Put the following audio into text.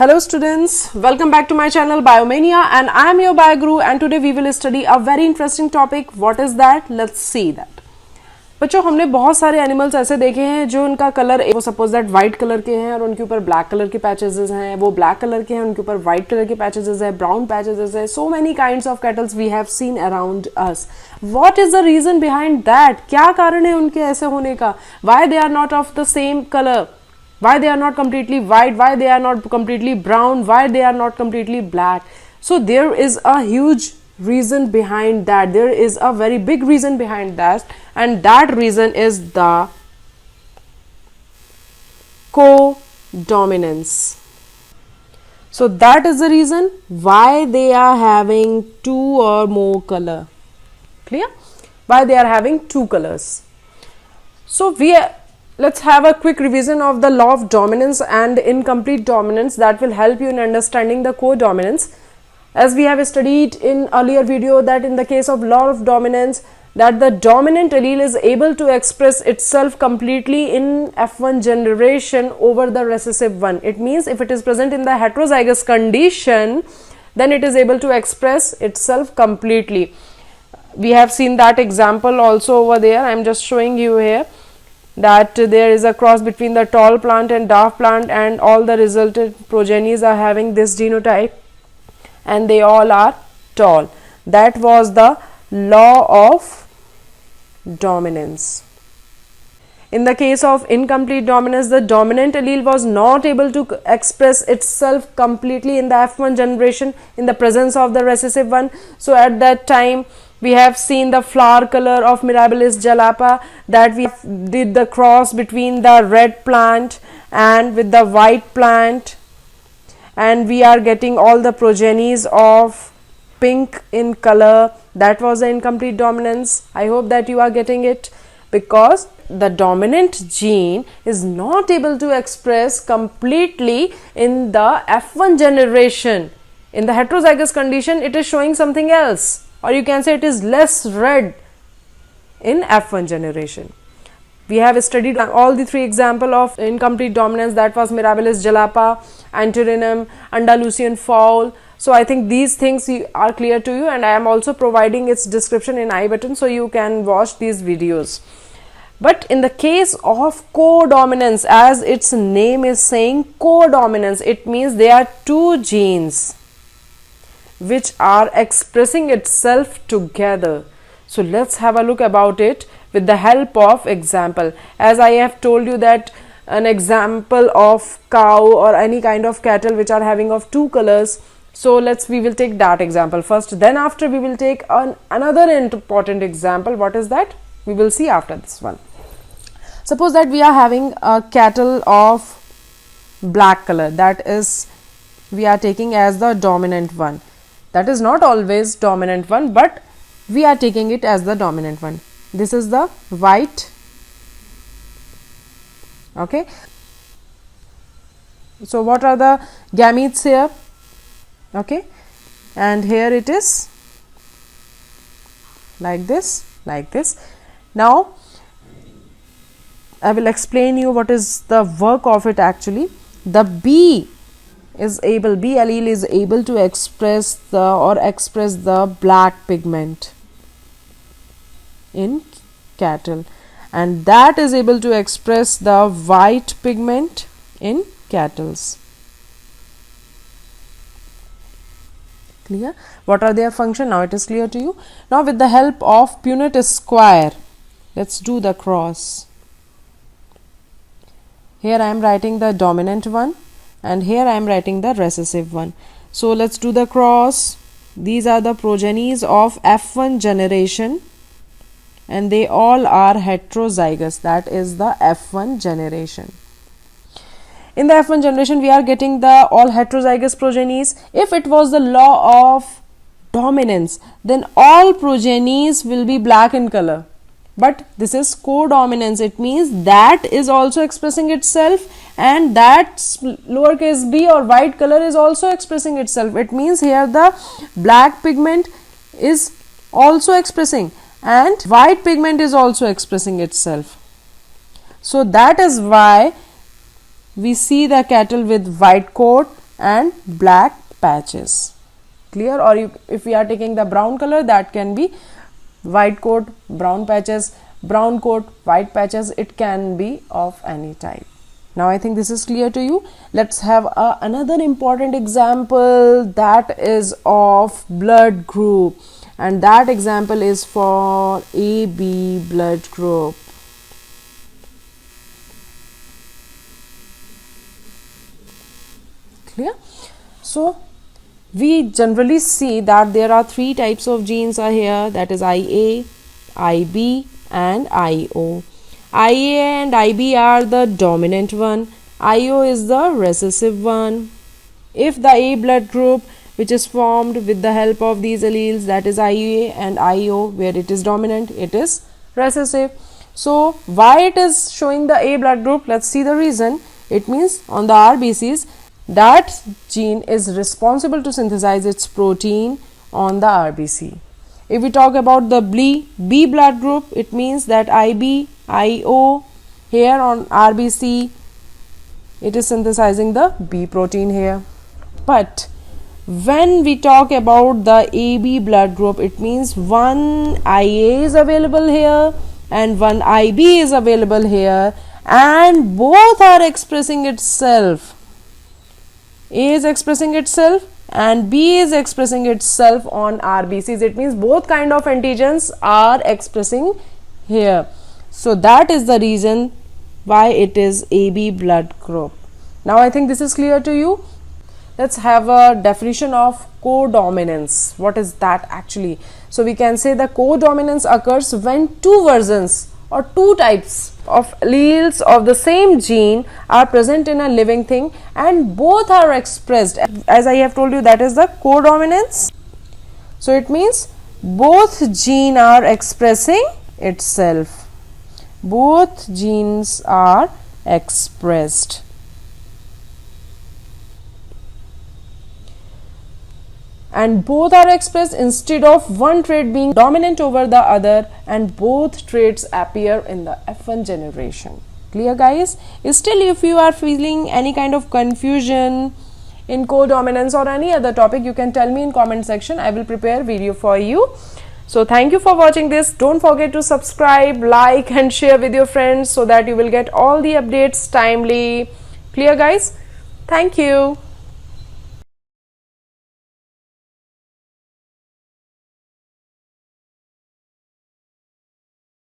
Hello students, welcome back to my channel Biomania and I am your Bioguru and today we will study a very interesting topic. What is that? Let's see that. बच्चों हमने बहुत सारे animals ऐसे देखे हैं जो उनका colour वो सपोज दैट वाइट कलर के हैं और उनके ऊपर ब्लैक कलर के पैचेस हैं, वो ब्लैक कलर के हैं उनके ऊपर वाइट कलर के पैचेस है, ब्राउन पैचेस है. So many kinds of cattles we have seen around us. What is the reason behind that? क्या कारण है उनके ऐसे होने का? Why they are not of the same colour? Why they are not completely white? Why they are not completely brown? Why they are not completely black? So there is a huge reason behind that. There is a very big reason behind that, and that reason is the codominance. So that is the reason why they are having two or more color. Clear? Why they are having two colors. So let's have a quick revision of the law of dominance and incomplete dominance that will help you in understanding the codominance. As we have studied in earlier video that in the case of law of dominance that the dominant allele is able to express itself completely in F1 generation over the recessive one. It means if it is present in the heterozygous condition then it is able to express itself completely. We have seen that example also over there. I am just showing you here that there is a cross between the tall plant and dwarf plant and all the resultant progenies are having this genotype and they all are tall. That was the law of dominance. In the case of incomplete dominance, the dominant allele was not able to express itself completely in the F1 generation in the presence of the recessive one. So at that time we have seen the flower color of Mirabilis jalapa, that we did the cross between the red plant and with the white plant, and we are getting all the progenies of pink in color. That was the incomplete dominance. I hope that you are getting it, because the dominant gene is not able to express completely in the F1 generation. In the heterozygous condition it is showing something else, or you can say it is less red in F1 generation. We have studied all the three examples of incomplete dominance, that was Mirabilis jalapa, Antirrhinum, Andalusian fowl. So I think these things are clear to you, and I am also providing its description in I button so you can watch these videos. But in the case of codominance, as its name is saying, codominance, it means there are two genes which are expressing itself together. So let's have a look about it with the help of example. As I have told you that an example of cow or any kind of cattle which are having of two colors. So we will take that example first, then after we will take another important example. What is that? We will see after this one. Suppose that we are having a cattle of black color, that is we are taking as the dominant one. That is not always dominant one, but we are taking it as the dominant one. This is the white. Okay. So what are the gametes here? Okay. And here it is like this, like this. Now I will explain you what is the work of it actually. The B allele is able to express the black pigment in cattle, and that is able to express the white pigment in cattle. Clear? What are their function? Now it is clear to you. Now with the help of Punnett square, let's do the cross. Here I am writing the dominant one, and here I am writing the recessive one. So let's do the cross. These are the progenies of F1 generation, and they all are heterozygous. That is the F1 generation. In the F1 generation we are getting the all heterozygous progenies. If it was the law of dominance, then all progenies will be black in color. But this is codominance. It means that is also expressing itself, and that lowercase b or white color is also expressing itself. It means here the black pigment is also expressing and white pigment is also expressing itself. So that is why we see the cattle with white coat, and black patches. Clear? Or if we are taking the brown color, that can be white coat, brown patches, brown coat, white patches. It can be of any type. Now I think this is clear to you. Let's have another important example, that is of blood group, and that example is for AB blood group. Clear? So we generally see that there are three types of genes are here, that is IA, IB and IO. IA and IB are the dominant one, IO is the recessive one. If the A blood group which is formed with the help of these alleles, that is IA and IO, where it is dominant, it is recessive. So why it is showing the A blood group? Let's see the reason. It means on the RBCs, that gene is responsible to synthesize its protein on the RBC. If we talk about the B blood group, it means that IB, IO, here on RBC, it is synthesizing the B protein here. But when we talk about the AB blood group, it means one IA is available here and one IB is available here, and both are expressing itself. A is expressing itself and B is expressing itself on RBCs. It means both kind of antigens are expressing here. So that is the reason why it is AB blood group. Now I think this is clear to you. Let's have a definition of codominance. What is that actually? So we can say the codominance occurs when two versions or two types of alleles of the same gene are present in a living thing and both are expressed. As I have told you, that is the codominance. So it means both genes are expressing itself. Both genes are expressed. And both are expressed instead of one trait being dominant over the other, and both traits appear in the F1 generation. Clear, guys? Still, if you are feeling any kind of confusion in codominance or any other topic, you can tell me in comment section. I will prepare video for you. So thank you for watching this. Don't forget to subscribe, like and share with your friends so that you will get all the updates timely. Clear, guys? Thank you.